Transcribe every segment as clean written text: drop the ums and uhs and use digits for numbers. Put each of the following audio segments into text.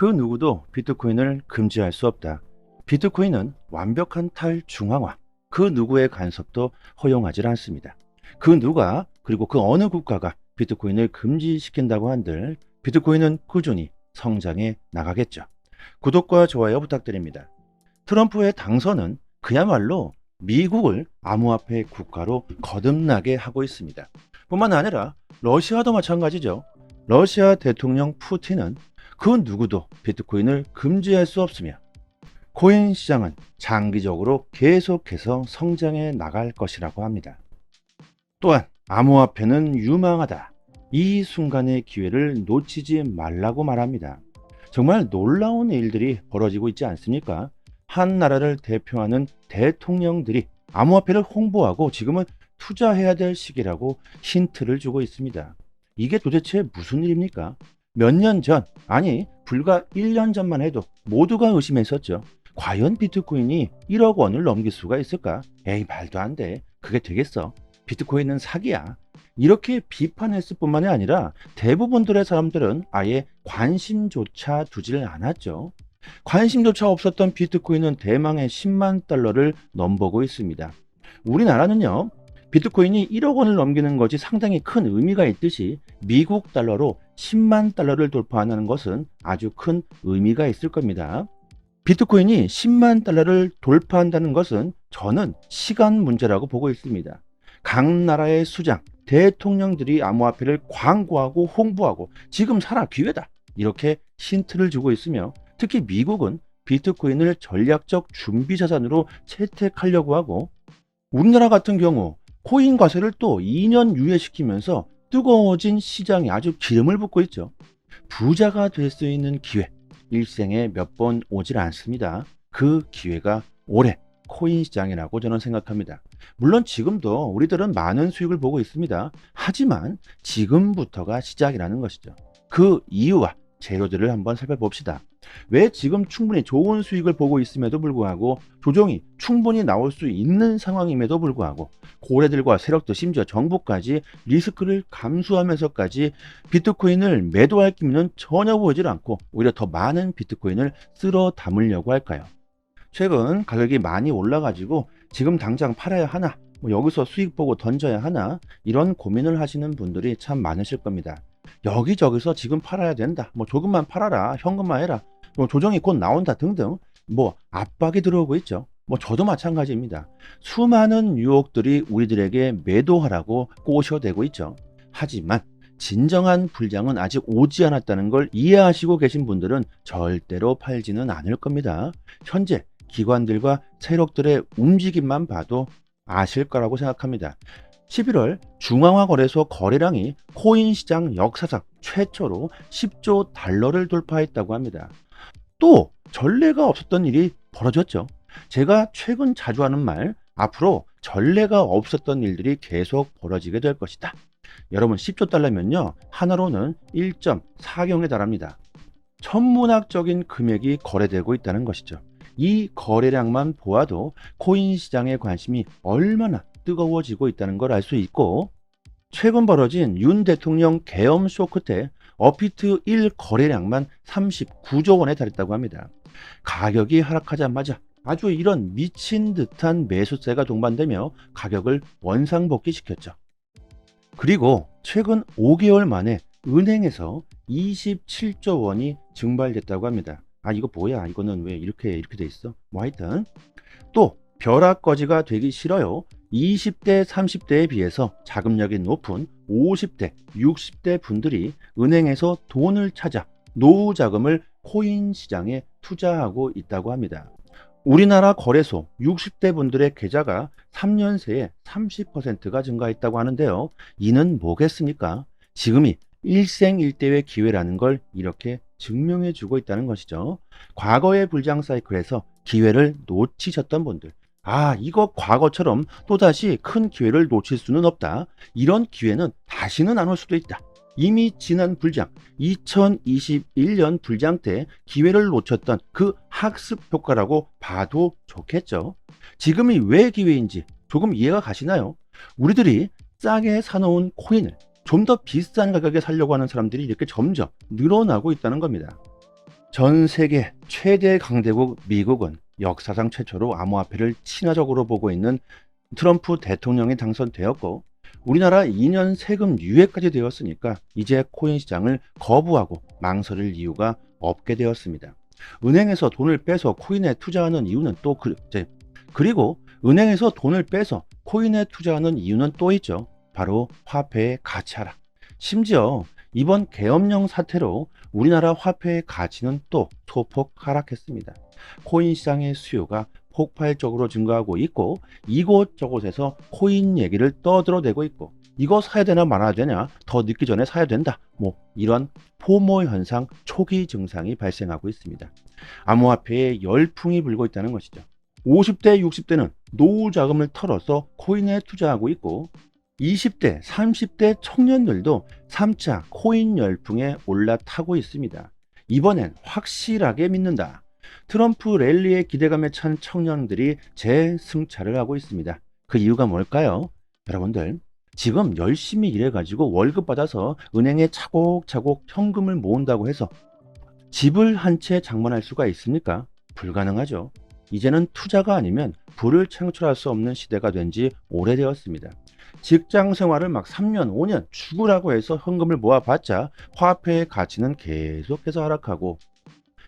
그 누구도 비트코인을 금지할 수 없다. 비트코인은 완벽한 탈중앙화, 그 누구의 간섭도 허용하지 않습니다. 그 누가 그리고 그 어느 국가가 비트코인을 금지시킨다고 한들 비트코인은 꾸준히 성장해 나가겠죠. 구독과 좋아요 부탁드립니다. 트럼프의 당선은 그야말로 미국을 암호화폐 국가로 거듭나게 하고 있습니다. 뿐만 아니라 러시아도 마찬가지죠. 러시아 대통령 푸틴은 그 누구도 비트코인을 금지할 수 없으며 코인 시장은 장기적으로 계속해서 성장해 나갈 것이라고 합니다. 또한 암호화폐는 유망하다. 이 순간의 기회를 놓치지 말라고 말합니다. 정말 놀라운 일들이 벌어지고 있지 않습니까? 한 나라를 대표하는 대통령들이 암호화폐를 홍보하고 지금은 투자해야 될 시기라고 힌트를 주고 있습니다. 이게 도대체 무슨 일입니까? 몇 년 전, 아니 불과 1년 전만 해도 모두가 의심했었죠. 과연 비트코인이 1억 원을 넘길 수가 있을까? 에이, 말도 안 돼. 그게 되겠어. 비트코인은 사기야. 이렇게 비판했을 뿐만이 아니라 대부분들의 사람들은 아예 관심조차 두질 않았죠. 관심조차 없었던 비트코인은 대망의 10만 달러를 넘보고 있습니다. 우리나라는요, 비트코인이 1억 원을 넘기는 것이 상당히 큰 의미가 있듯이 미국 달러로 10만 달러를 돌파하는 것은 아주 큰 의미가 있을 겁니다. 비트코인이 10만 달러를 돌파한다는 것은 저는 시간 문제라고 보고 있습니다. 각 나라의 수장, 대통령들이 암호화폐를 광고하고 홍보하고 지금 사라 기회다, 이렇게 힌트를 주고 있으며 특히 미국은 비트코인을 전략적 준비 자산으로 채택하려고 하고 우리나라 같은 경우 코인 과세를 또 2년 유예시키면서 뜨거워진 시장에 아주 기름을 붓고 있죠. 부자가 될 수 있는 기회, 일생에 몇 번 오질 않습니다. 그 기회가 올해 코인 시장이라고 저는 생각합니다. 물론 지금도 우리들은 많은 수익을 보고 있습니다. 하지만 지금부터가 시작이라는 것이죠. 그 이유와 재료들을 한번 살펴봅시다. 왜 지금 충분히 좋은 수익을 보고 있음에도 불구하고 조정이 충분히 나올 수 있는 상황임에도 불구하고 고래들과 세력들, 심지어 정부까지 리스크를 감수하면서까지 비트코인을 매도할 기미는 전혀 보이질 않고 오히려 더 많은 비트코인을 쓸어 담으려고 할까요? 최근 가격이 많이 올라가지고 지금 당장 팔아야 하나, 여기서 수익 보고 던져야 하나, 이런 고민을 하시는 분들이 참 많으실 겁니다. 여기저기서 지금 팔아야 된다, 조금만 팔아라, 현금화 해라, 조정이 곧 나온다 등등 압박이 들어오고 있죠. 저도 마찬가지입니다. 수많은 유혹들이 우리들에게 매도하라고 꼬셔대고 있죠. 하지만 진정한 불장은 아직 오지 않았다는 걸 이해하시고 계신 분들은 절대로 팔지는 않을 겁니다. 현재 기관들과 세력들의 움직임만 봐도 아실 거라고 생각합니다. 11월 중앙화 거래소 거래량이 코인 시장 역사상 최초로 10조 달러를 돌파했다고 합니다. 또 전례가 없었던 일이 벌어졌죠. 제가 최근 자주 하는 말, 앞으로 전례가 없었던 일들이 계속 벌어지게 될 것이다. 여러분, 10조 달러면요, 하나로는 1.4경에 달합니다. 천문학적인 금액이 거래되고 있다는 것이죠. 이 거래량만 보아도 코인 시장의 관심이 얼마나 뜨거워지고 있다는 걸 알 수 있고, 최근 벌어진 윤 대통령 계엄 쇼크 때 업비트 1 거래량만 39조 원에 달했다고 합니다. 가격이 하락하자마자 아주 이런 미친 듯한 매수세가 동반되며 가격을 원상복귀시켰죠. 그리고 최근 5개월 만에 은행에서 27조 원이 증발됐다고 합니다. 이거 뭐야? 이거는 왜 이렇게 돼 있어? 하여튼 또 벼락거지가 되기 싫어요. 20대, 30대에 비해서 자금력이 높은 50대, 60대 분들이 은행에서 돈을 찾아 노후 자금을 코인 시장에 투자하고 있다고 합니다. 우리나라 거래소 60대 분들의 계좌가 3년 새에 30%가 증가했다고 하는데요. 이는 뭐겠습니까? 지금이 일생일대의 기회라는 걸 이렇게 증명해 주고 있다는 것이죠. 과거의 불장 사이클에서 기회를 놓치셨던 분들, 이거 과거처럼 또다시 큰 기회를 놓칠 수는 없다. 이런 기회는 다시는 안 올 수도 있다. 이미 지난 불장, 2021년 불장 때 기회를 놓쳤던 그 학습 효과라고 봐도 좋겠죠. 지금이 왜 기회인지 조금 이해가 가시나요? 우리들이 싸게 사놓은 코인을 좀 더 비싼 가격에 살려고 하는 사람들이 이렇게 점점 늘어나고 있다는 겁니다. 전 세계 최대 강대국 미국은 역사상 최초로 암호화폐를 친화적으로 보고 있는 트럼프 대통령이 당선되었고, 우리나라 2년 세금 유예까지 되었으니까 이제 코인 시장을 거부하고 망설일 이유가 없게 되었습니다. 은행에서 돈을 빼서 코인에 투자하는 이유는 그리고 은행에서 돈을 빼서 코인에 투자하는 이유는 또 있죠. 바로 화폐의 가치 하락. 심지어 이번 계엄령 사태로 우리나라 화폐의 가치는 또 소폭 하락했습니다. 코인 시장의 수요가 폭발적으로 증가하고 있고, 이곳저곳에서 코인 얘기를 떠들어대고 있고, 이거 사야 되나 말아야 되냐, 더 늦기 전에 사야 된다, 이런 포모 현상 초기 증상이 발생하고 있습니다. 암호화폐에 열풍이 불고 있다는 것이죠. 50대, 60대는 노후 자금을 털어서 코인에 투자하고 있고, 20대, 30대 청년들도 3차 코인 열풍에 올라타고 있습니다. 이번엔 확실하게 믿는다. 트럼프 랠리의 기대감에 찬 청년들이 재승차를 하고 있습니다. 그 이유가 뭘까요? 여러분들, 지금 열심히 일해가지고 월급 받아서 은행에 차곡차곡 현금을 모은다고 해서 집을 한 채 장만할 수가 있습니까? 불가능하죠. 이제는 투자가 아니면 부를 창출할 수 없는 시대가 된 지 오래되었습니다. 직장 생활을 막 3년, 5년 죽으라고 해서 현금을 모아봤자 화폐의 가치는 계속해서 하락하고,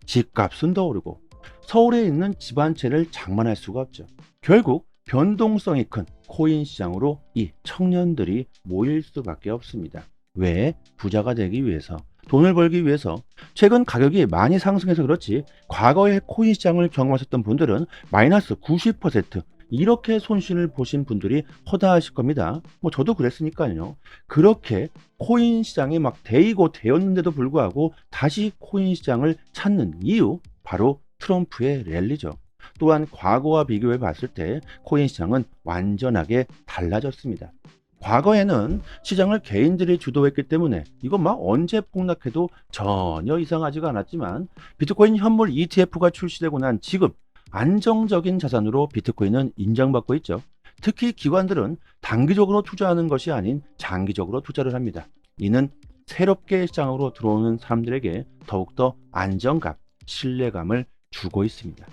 집값은 더 오르고, 서울에 있는 집 한 채를 장만할 수가 없죠. 결국 변동성이 큰 코인 시장으로 이 청년들이 모일 수밖에 없습니다. 왜? 부자가 되기 위해서, 돈을 벌기 위해서. 최근 가격이 많이 상승해서 그렇지, 과거에 코인 시장을 경험하셨던 분들은 마이너스 90% 이렇게 손실을 보신 분들이 허다하실 겁니다. 저도 그랬으니까요. 그렇게 코인 시장이 막 데이고 되었는데도 불구하고 다시 코인 시장을 찾는 이유, 바로 트럼프의 랠리죠. 또한 과거와 비교해 봤을 때 코인 시장은 완전하게 달라졌습니다. 과거에는 시장을 개인들이 주도했기 때문에 이거 막 언제 폭락해도 전혀 이상하지가 않았지만, 비트코인 현물 ETF가 출시되고 난 지금 안정적인 자산으로 비트코인은 인정받고 있죠. 특히 기관들은 단기적으로 투자하는 것이 아닌 장기적으로 투자를 합니다. 이는 새롭게 시장으로 들어오는 사람들에게 더욱더 안정감, 신뢰감을 주고 있습니다.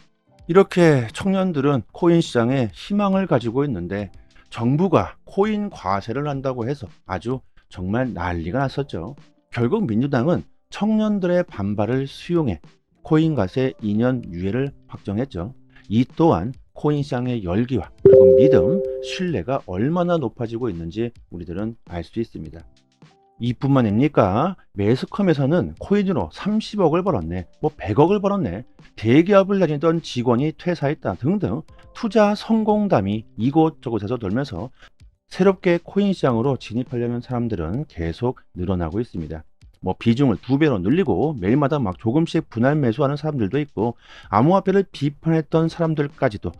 이렇게 청년들은 코인 시장에 희망을 가지고 있는데, 정부가 코인 과세를 한다고 해서 아주 정말 난리가 났었죠. 결국 민주당은 청년들의 반발을 수용해 코인 과세 2년 유예를 확정했죠. 이 또한 코인 시장의 열기와 그리고 믿음, 신뢰가 얼마나 높아지고 있는지 우리들은 알 수 있습니다. 이뿐만 아닙니까? 매스컴에서는 코인으로 30억을 벌었네, 100억을 벌었네, 대기업을 다니던 직원이 퇴사했다 등등 투자 성공담이 이곳저곳에서 돌면서 새롭게 코인 시장으로 진입하려는 사람들은 계속 늘어나고 있습니다. 비중을 2배로 늘리고 매일마다 막 조금씩 분할 매수하는 사람들도 있고, 암호화폐를 비판했던 사람들까지도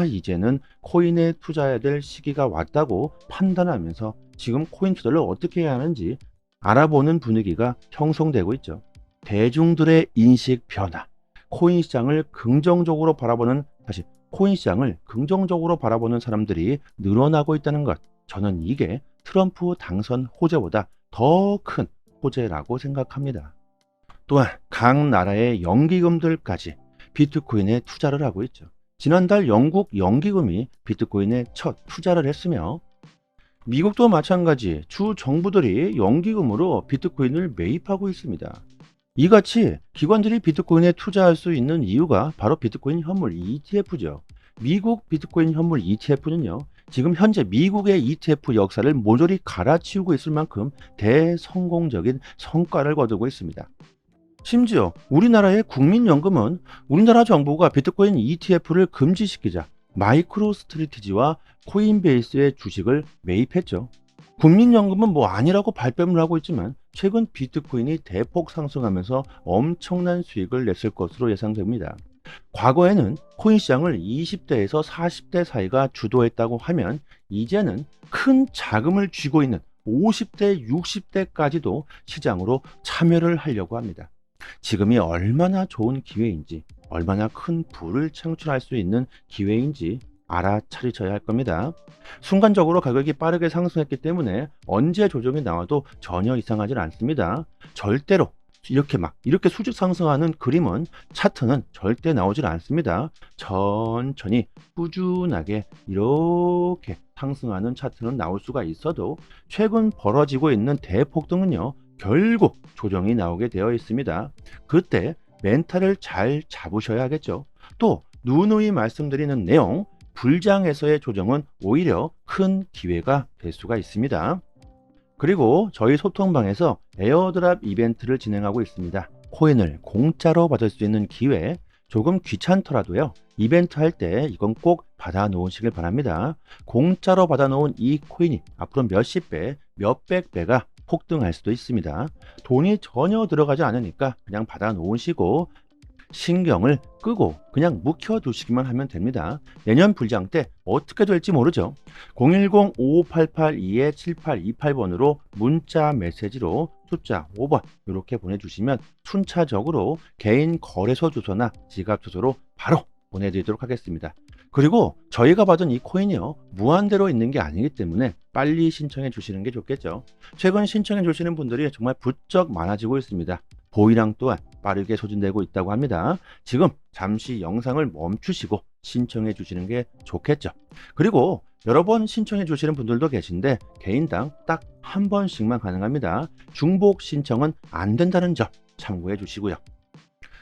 이제는 코인에 투자해야 될 시기가 왔다고 판단하면서 지금 코인 투자를 어떻게 해야 하는지 알아보는 분위기가 형성되고 있죠. 대중들의 인식 변화, 코인 시장을 긍정적으로 바라보는 사람들이 늘어나고 있다는 것, 저는 이게 트럼프 당선 호재보다 더 큰 호재라고 생각합니다. 또한 각 나라의 연기금들까지 비트코인에 투자를 하고 있죠. 지난달 영국 연기금이 비트코인에 첫 투자를 했으며, 미국도 마찬가지 주 정부들이 연기금으로 비트코인을 매입하고 있습니다. 이같이 기관들이 비트코인에 투자할 수 있는 이유가 바로 비트코인 현물 ETF죠. 미국 비트코인 현물 ETF는요, 지금 현재 미국의 ETF 역사를 모조리 갈아치우고 있을 만큼 대성공적인 성과를 거두고 있습니다. 심지어 우리나라의 국민연금은 우리나라 정부가 비트코인 ETF를 금지시키자 마이크로 스트래티지와 코인베이스의 주식을 매입했죠. 국민연금은 아니라고 발뺌을 하고 있지만 최근 비트코인이 대폭 상승하면서 엄청난 수익을 냈을 것으로 예상됩니다. 과거에는 코인 시장을 20대에서 40대 사이가 주도했다고 하면, 이제는 큰 자금을 쥐고 있는 50대, 60대까지도 시장으로 참여를 하려고 합니다. 지금이 얼마나 좋은 기회인지, 얼마나 큰 부를 창출할 수 있는 기회인지 알아차리셔야 할 겁니다. 순간적으로 가격이 빠르게 상승했기 때문에 언제 조정이 나와도 전혀 이상하지 않습니다. 절대로 이렇게 수직 상승하는 그림은 차트는 절대 나오질 않습니다. 천천히 꾸준하게 이렇게 상승하는 차트는 나올 수가 있어도 최근 벌어지고 있는 대폭등은요, 결국 조정이 나오게 되어 있습니다. 그때 멘탈을 잘 잡으셔야겠죠. 또 누누이 말씀드리는 내용, 불장에서의 조정은 오히려 큰 기회가 될 수가 있습니다. 그리고 저희 소통방에서 에어드랍 이벤트를 진행하고 있습니다. 코인을 공짜로 받을 수 있는 기회, 조금 귀찮더라도요, 이벤트 할 때 이건 꼭 받아 놓으시길 바랍니다. 공짜로 받아 놓은 이 코인이 앞으로 몇십 배, 몇백 배가 폭등할 수도 있습니다. 돈이 전혀 들어가지 않으니까 그냥 받아 놓으시고 신경을 끄고 그냥 묵혀두시기만 하면 됩니다. 내년 불장 때 어떻게 될지 모르죠. 010-5588-2828번으로 문자 메시지로 숫자 5번 이렇게 보내주시면 순차적으로 개인 거래소 주소나 지갑 주소로 바로 보내드리도록 하겠습니다. 그리고 저희가 받은 이 코인이요, 무한대로 있는 게 아니기 때문에 빨리 신청해 주시는 게 좋겠죠. 최근 신청해 주시는 분들이 정말 부쩍 많아지고 있습니다. 보이랑 또한 빠르게 소진되고 있다고 합니다. 지금 잠시 영상을 멈추시고 신청해 주시는 게 좋겠죠. 그리고 여러 번 신청해 주시는 분들도 계신데 개인당 딱 한 번씩만 가능합니다. 중복 신청은 안 된다는 점 참고해 주시고요.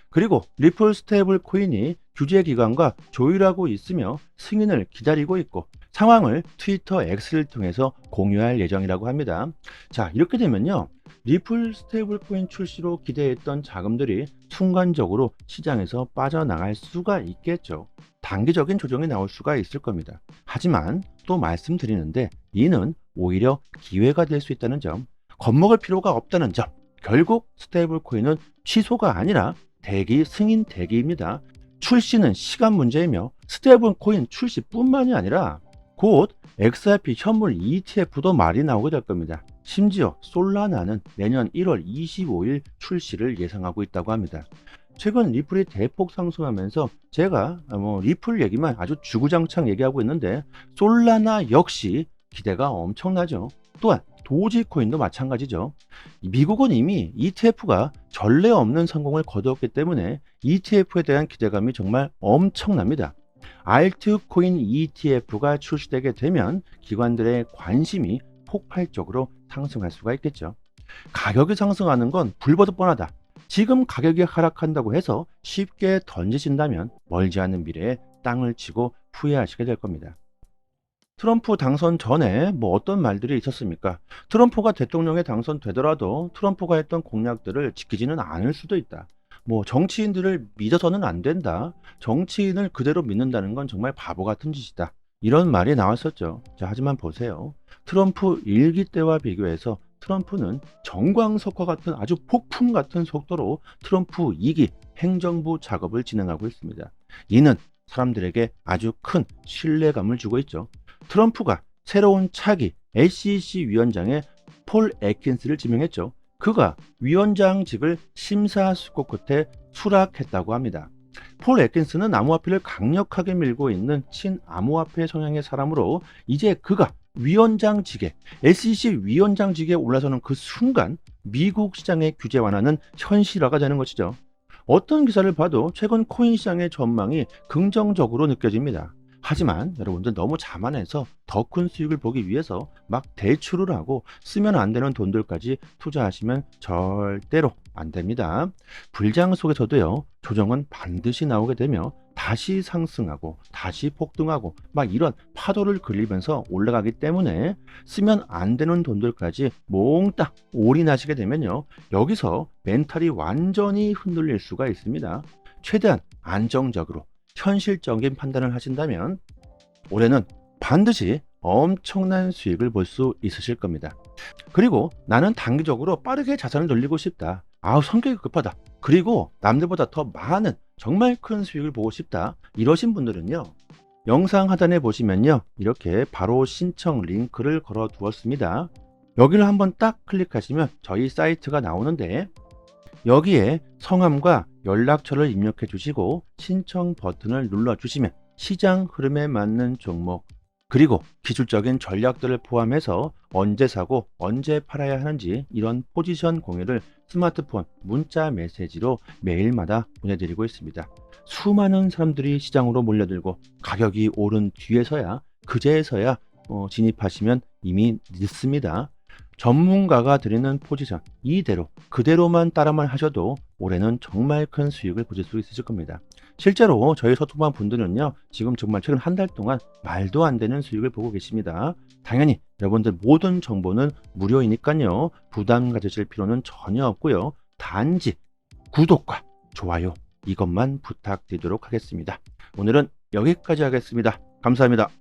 그리고 리플 스테이블 코인이 규제 기관과 조율하고 있으며 승인을 기다리고 있고 상황을 트위터 X를 통해서 공유할 예정이라고 합니다. 자, 이렇게 되면요, 리플 스테이블 코인 출시로 기대했던 자금들이 순간적으로 시장에서 빠져나갈 수가 있겠죠. 단기적인 조정이 나올 수가 있을 겁니다. 하지만 또 말씀드리는데 이는 오히려 기회가 될 수 있다는 점, 겁먹을 필요가 없다는 점, 결국 스테이블 코인은 취소가 아니라 대기, 승인 대기입니다. 출시는 시간 문제이며 스테이블 코인 출시뿐만이 아니라 곧 XRP 현물 ETF도 말이 나오게 될 겁니다. 심지어 솔라나는 내년 1월 25일 출시를 예상하고 있다고 합니다. 최근 리플이 대폭 상승하면서 제가 리플 얘기만 아주 주구장창 얘기하고 있는데 솔라나 역시 기대가 엄청나죠. 또한 도지코인도 마찬가지죠. 미국은 이미 ETF가 전례 없는 성공을 거두었기 때문에 ETF에 대한 기대감이 정말 엄청납니다. 알트코인 ETF가 출시되게 되면 기관들의 관심이 폭발적으로 상승할 수가 있겠죠. 가격이 상승하는 건 불보듯 뻔하다. 지금 가격이 하락한다고 해서 쉽게 던지신다면 멀지 않은 미래에 땅을 치고 후회하시게 될 겁니다. 트럼프 당선 전에 어떤 말들이 있었습니까? 트럼프가 대통령에 당선되더라도 트럼프가 했던 공약들을 지키지는 않을 수도 있다. 정치인들을 믿어서는 안 된다. 정치인을 그대로 믿는다는 건 정말 바보 같은 짓이다. 이런 말이 나왔었죠. 자, 하지만 보세요. 트럼프 1기 때와 비교해서 트럼프는 정광석화 같은 아주 폭풍 같은 속도로 트럼프 2기 행정부 작업을 진행하고 있습니다. 이는 사람들에게 아주 큰 신뢰감을 주고 있죠. 트럼프가 새로운 차기 SEC 위원장에 폴 애킨스를 지명했죠. 그가 위원장직을 심사숙고 끝에 수락했다고 합니다. 폴 애킨스는 암호화폐를 강력하게 밀고 있는 친암호화폐 성향의 사람으로 이제 그가 위원장직에 SEC 위원장직에 올라서는 그 순간 미국 시장의 규제 완화는 현실화가 되는 것이죠. 어떤 기사를 봐도 최근 코인 시장의 전망이 긍정적으로 느껴집니다. 하지만 여러분들 너무 자만해서 더 큰 수익을 보기 위해서 막 대출을 하고 쓰면 안 되는 돈들까지 투자하시면 절대로 안 됩니다. 불장 속에서도요, 조정은 반드시 나오게 되며 다시 상승하고 다시 폭등하고 이런 파도를 그리면서 올라가기 때문에 쓰면 안 되는 돈들까지 몽땅 올인하시게 되면요, 여기서 멘탈이 완전히 흔들릴 수가 있습니다. 최대한 안정적으로 현실적인 판단을 하신다면 올해는 반드시 엄청난 수익을 볼 수 있으실 겁니다. 그리고 나는 단기적으로 빠르게 자산을 늘리고 싶다. 성격이 급하다. 그리고 남들보다 더 많은 정말 큰 수익을 보고 싶다. 이러신 분들은요, 영상 하단에 보시면요, 이렇게 바로 신청 링크를 걸어 두었습니다. 여기를 한번 딱 클릭하시면 저희 사이트가 나오는데 여기에 성함과 연락처를 입력해 주시고 신청 버튼을 눌러 주시면 시장 흐름에 맞는 종목 그리고 기술적인 전략들을 포함해서 언제 사고 언제 팔아야 하는지 이런 포지션 공유를 스마트폰, 문자 메시지로 매일마다 보내드리고 있습니다. 수많은 사람들이 시장으로 몰려들고 가격이 오른 뒤에서야 그제서야 진입하시면 이미 늦습니다. 전문가가 드리는 포지션 이대로 그대로만 따라만 하셔도 올해는 정말 큰 수익을 보실 수 있으실 겁니다. 실제로 저희 소통반 분들은요, 지금 정말 최근 한 달 동안 말도 안 되는 수익을 보고 계십니다. 당연히 여러분들 모든 정보는 무료이니까요, 부담 가지실 필요는 전혀 없고요. 단지 구독과 좋아요 이것만 부탁드리도록 하겠습니다. 오늘은 여기까지 하겠습니다. 감사합니다.